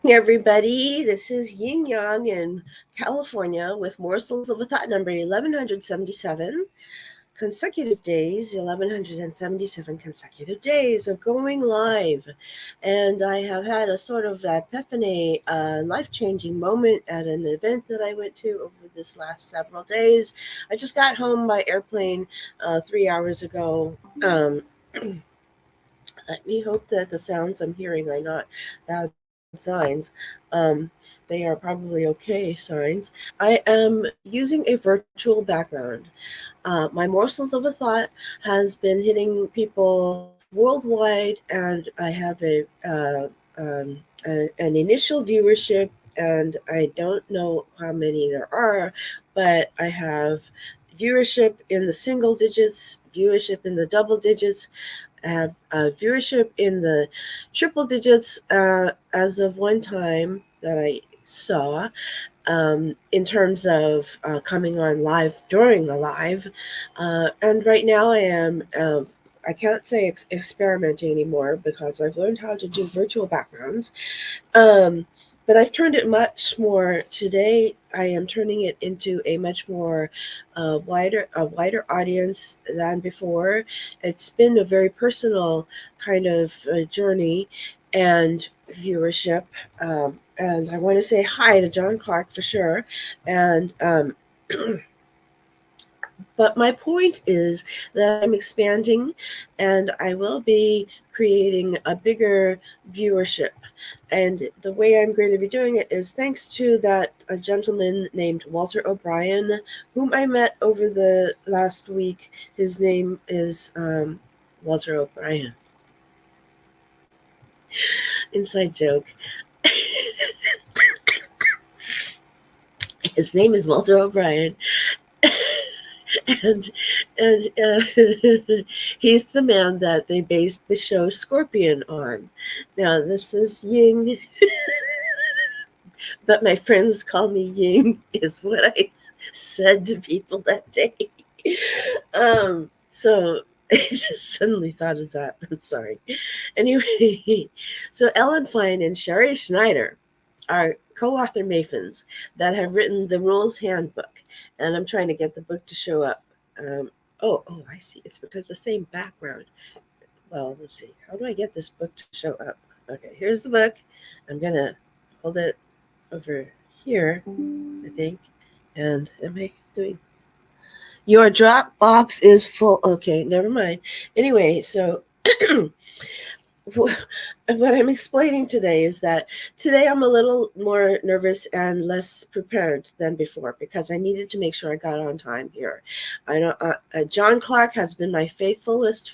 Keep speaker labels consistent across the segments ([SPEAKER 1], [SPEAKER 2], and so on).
[SPEAKER 1] Everybody, this is Yin Yang in California with Morsels of a Thought number 1177 consecutive days, 1177 consecutive days of going live. And I have had a sort of epiphany, life changing moment at an event that I went to over this last several days. I just got home by airplane 3 hours ago. Let me hope that the sounds I'm hearing are not bad signs. Um, they are probably okay signs. I am using a virtual background. My morsels of a thought has been hitting people worldwide, and I have an initial viewership, and I don't know how many there are, but I have viewership in the single digits, viewership in the double digits, have viewership in the triple digits as of one time that I saw, in terms of coming on live during a live. And right now I am, I can't say experimenting anymore because I've learned how to do virtual backgrounds. Um, but I've turned it much more today. I am turning it into a much more wider audience than before. It's been a very personal kind of journey and viewership. And I want to say hi to John Clark for sure. And but my point is that I'm expanding, and I will be creating a bigger viewership. And the way I'm going to be doing it is thanks to that a gentleman named Walter O'Brien, whom I met over the last week. His name is Walter O'Brien. Inside joke. His name is Walter O'Brien. and he's the man that they based the show Scorpion on. Now this is Ying, but my friends call me Ying is what I said to people that day. So I just suddenly thought of that. I'm sorry. Anyway, so Ellen Fein and Sherrie Schneider are co-author Maphens that have written the Rules Handbook, and I'm trying to get the book to show up. Um, oh, I see. It's because the same background. Well, let's see. How do I get this book to show up? Okay, here's the book. I'm gonna hold it over here, I think. And am I doing? Your Dropbox is full. Okay, never mind. Anyway, so what I'm explaining today is that today I'm a little more nervous and less prepared than before because I needed to make sure I got on time here. I know John Clark has been my faithfulest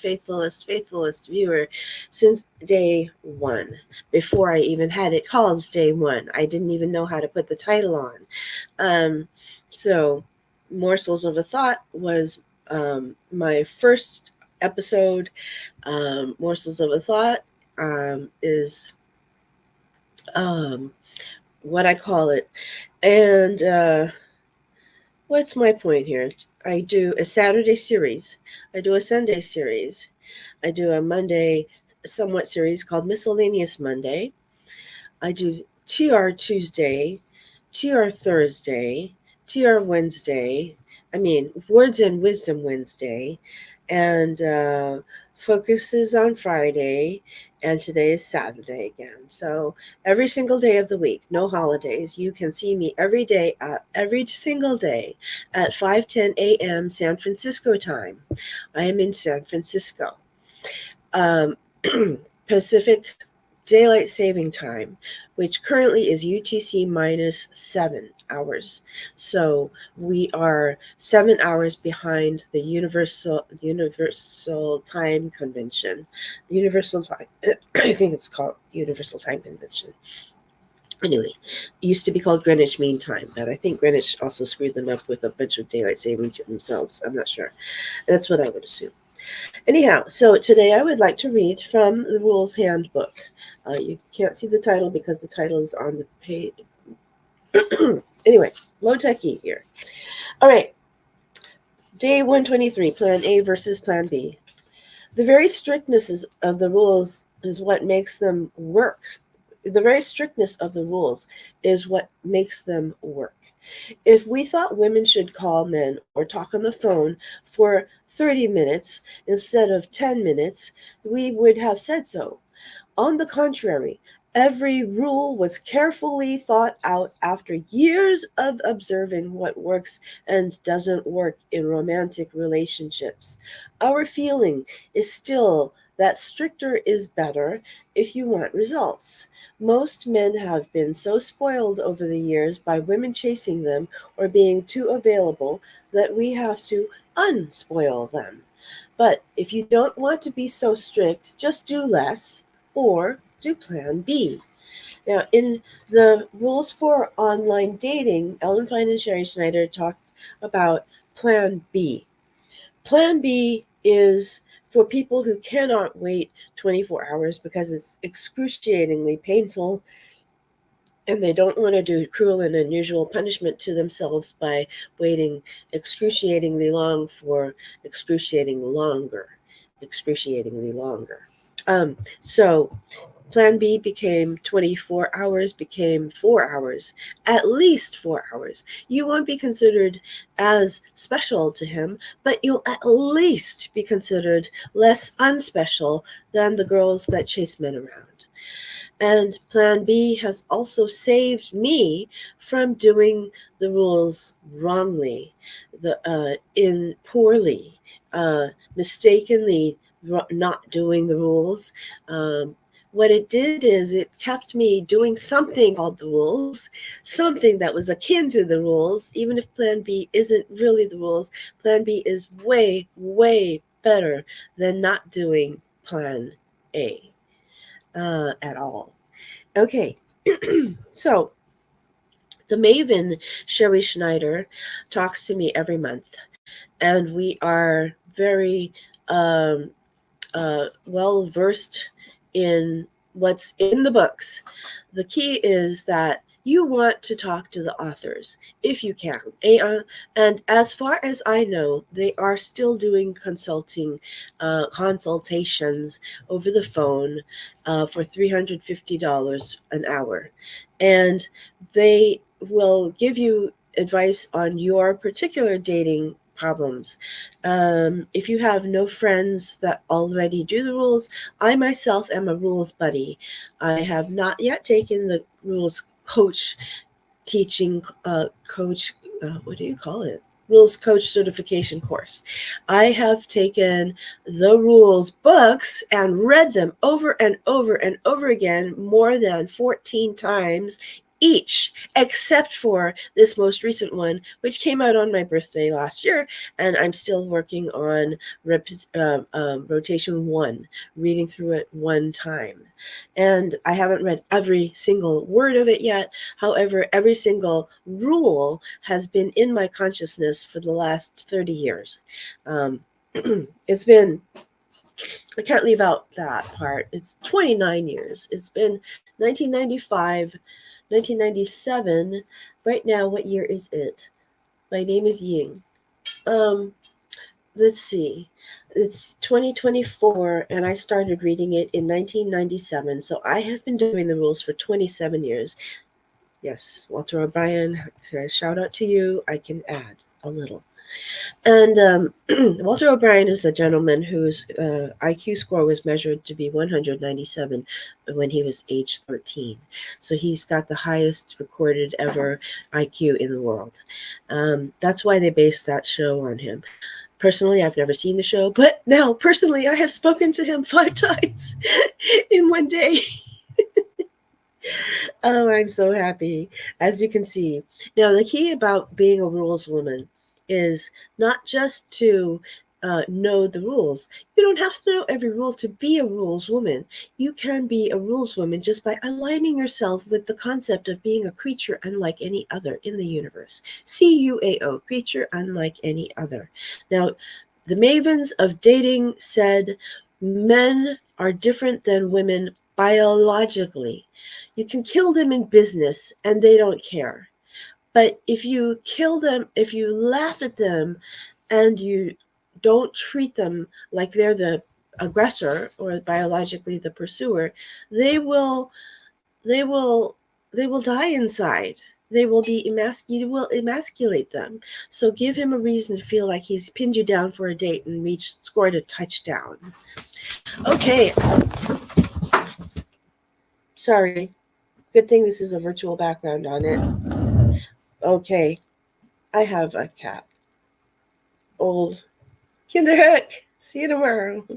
[SPEAKER 1] viewer since day one. Before I even had it called day one, I didn't even know how to put the title on. So, Morsels of a Thought was my first episode. Morsels of a Thought is um, what I call it. And what's my point here? I do a Saturday series, I do a Sunday series, I do a Monday somewhat series called Miscellaneous Monday. I do TR Tuesday, TR Thursday, TR Wednesday. I mean, Words and Wisdom Wednesday, and Focuses on Friday, and today is Saturday again. So every single day of the week, no holidays. You can see me every single day at 5:10 a.m. San Francisco time. I am in San Francisco. Um, Pacific Daylight Saving Time, which currently is UTC minus 7 hours. So we are 7 hours behind the Universal Time Convention. Universal Time, I think it's called Universal Time Convention. Anyway, it used to be called Greenwich Mean Time, but I think Greenwich also screwed them up with a bunch of daylight saving to themselves. I'm not sure. That's what I would assume. Anyhow, so today I would like to read from the Rules Handbook. You can't see the title because the title is on the page. Anyway, low techie here. All right, day 123, Plan A versus Plan B. The very strictness of the rules is what makes them work. the very strictness of the rules is what makes them work. If we thought women should call men or talk on the phone for 30 minutes instead of 10 minutes, we would have said so. On the contrary, every rule was carefully thought out after years of observing what works and doesn't work in romantic relationships. Our feeling is still that stricter is better if you want results. Most men have been so spoiled over the years by women chasing them or being too available that we have to unspoil them. But if you don't want to be so strict, just do less or do plan B. Now, in the rules for online dating, Ellen Fein and Sherrie Schneider talked about plan B. Plan B is for people who cannot wait 24 hours because it's excruciatingly painful and they don't want to do cruel and unusual punishment to themselves by waiting excruciatingly long for excruciatingly longer. So Plan B became 24 hours, became 4 hours, at least 4 hours. You won't be considered as special to him, but you'll at least be considered less unspecial than the girls that chase men around. And Plan B has also saved me from doing the rules wrongly, in poorly, mistakenly not doing the rules. What it did is it kept me doing something called the rules, something that was akin to the rules, even if Plan B isn't really the rules. Plan B is way, way better than not doing Plan A at all. Okay, so the Maven, Sherrie Schneider, talks to me every month, and we are very well versed in what's in the books. The key is that you want to talk to the authors if you can. And as far as I know, they are still doing consultations over the phone for $350 an hour. And they will give you advice on your particular dating problems. If you have no friends that already do the rules, I myself am a rules buddy. I have not yet taken the rules coach teaching coach. What do you call it? Rules coach certification course. I have taken the rules books and read them over and over and over again more than 14 times each, except for this most recent one, which came out on my birthday last year, and I'm still working on rotation one, reading through it one time. And I haven't read every single word of it yet. However, every single rule has been in my consciousness for the last 30 years. Um, it's been, I can't leave out that part. It's 29 years. It's been 1995, 1997. Right now, what year is it? My name is Ying. Um, let's see. It's 2024, and I started reading it in 1997. So I have been doing the rules for 27 years. Yes, Walter O'Brien, shout out to you. I can add a little. And Walter O'Brien is the gentleman whose IQ score was measured to be 197 when he was age 13. So he's got the highest recorded ever IQ in the world. That's why they based that show on him. Personally, I've never seen the show, but now, personally, I have spoken to him 5 times in one day. Oh, I'm so happy, as you can see. Now, the key about being a rules woman is not just to know the rules. You don't have to know every rule to be a rules woman. You can be a rules woman just by aligning yourself with the concept of being a creature unlike any other in the universe. CUAO, creature unlike any other. Now, the mavens of dating said men are different than women biologically. You can kill them in business and they don't care. But if you kill them, if you laugh at them and you don't treat them like they're the aggressor or biologically the pursuer, they will they will die inside. They will be you will emasculate them. So give him a reason to feel like he's pinned you down for a date and scored a touchdown. Okay. Sorry. Good thing this is a virtual background on it. Okay. I have a cat. Old Kinderhook. See you tomorrow.